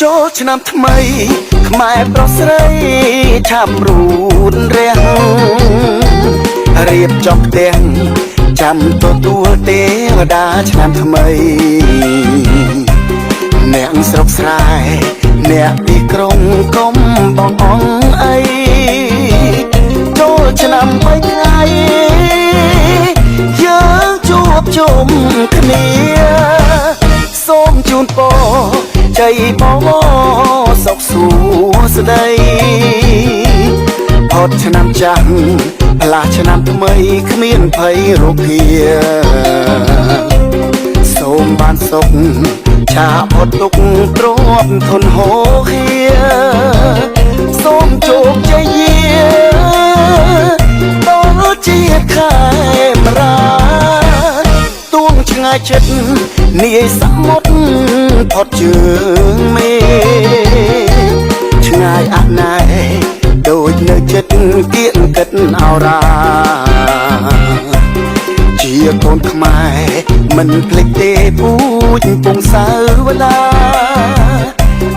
ចូលឆ្នាំថ្មីខ្មែរប្រុសស្រីឆាប់រូនរាំងរៀបចំផ្ទាំងចាំទទួលទេវតាឆ្នាំថ្មីអ្នកស្រុកស្រែអ្នកទីក្រុងកុំបងអងអីចូលឆ្នាំថ្មីថ្ងៃយើងជួបជុំគ្នាសូមជូនពរជ័យបវរសុខសួស្តីផុតឆ្នាំចាស់ផ្លាស់ឆ្នាំថ្មីគ្មានភ័យរោគាសូមបានសុខឆាផុតទុក្ខទ្រពធនហូរហៀសូមជោគជ័យដល់ជាតិខែមរាទួងឆ្ងាយចិត្តនាយសមុទ្រផុតជើងមេឆ្ងាយអណាយដូចនៅចិត្តគៀកកិតអរាជាកូនខ្មែរមិនភ្លេចទេពូជពងសាវតា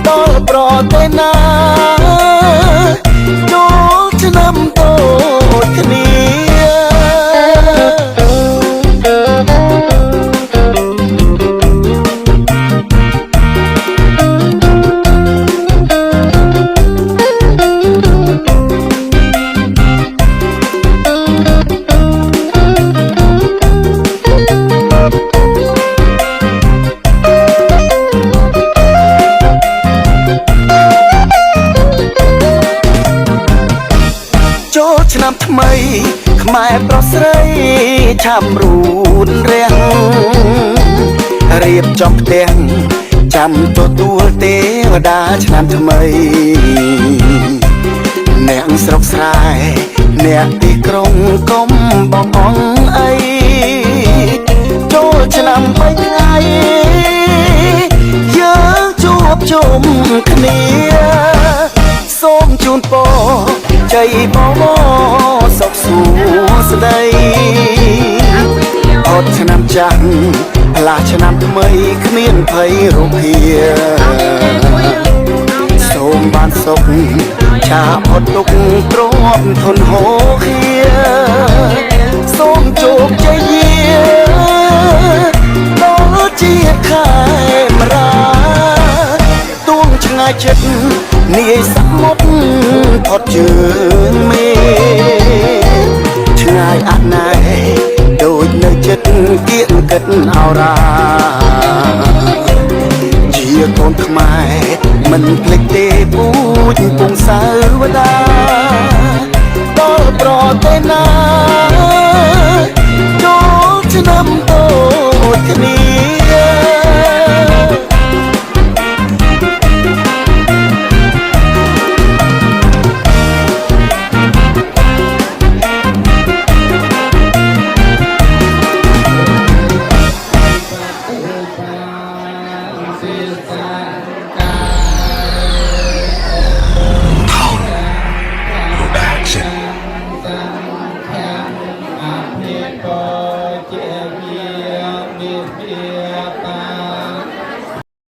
ដល់ប្រទេសណាចូលឆ្នាំតូចគ្នាឆ្នាំថ្មីខ្មែរប្រុសស្រីឆាប់រូនរាំងរៀបចំផ្ទាំងចាំទទួលទេវតាឆ្នាំថ្មីអ្នកស្រុកស្រែអ្នកទីក្រុងកុំបងអងអីចូលឆ្នាំថ្មីថ្ងៃយើងជួបជុំគ្នាសូមជូនពរជ័យបវរសុខសួស្តីអត់ឆ្នាំចាស់ផ្លាស់ឆ្នាំថ្មីគ្មានភ័យរោគាសូមបានសុខឆាផុតទុក្ខទ្រពធនហូរហៀសូមជោគជ័យដល់ជាតិខែមរាទួងឆ្ងាយចិត្តនាយសមុទ្រផុតជើងមេឆ្ងាយអណាយដូចនៅចិត្តគៀកកិតអរាជាកូនខ្មែរមិនភ្លេចទេពូជពងសាវតាដល់ប្រទេសណាចូលឆ្នាំតូចគ្នាSister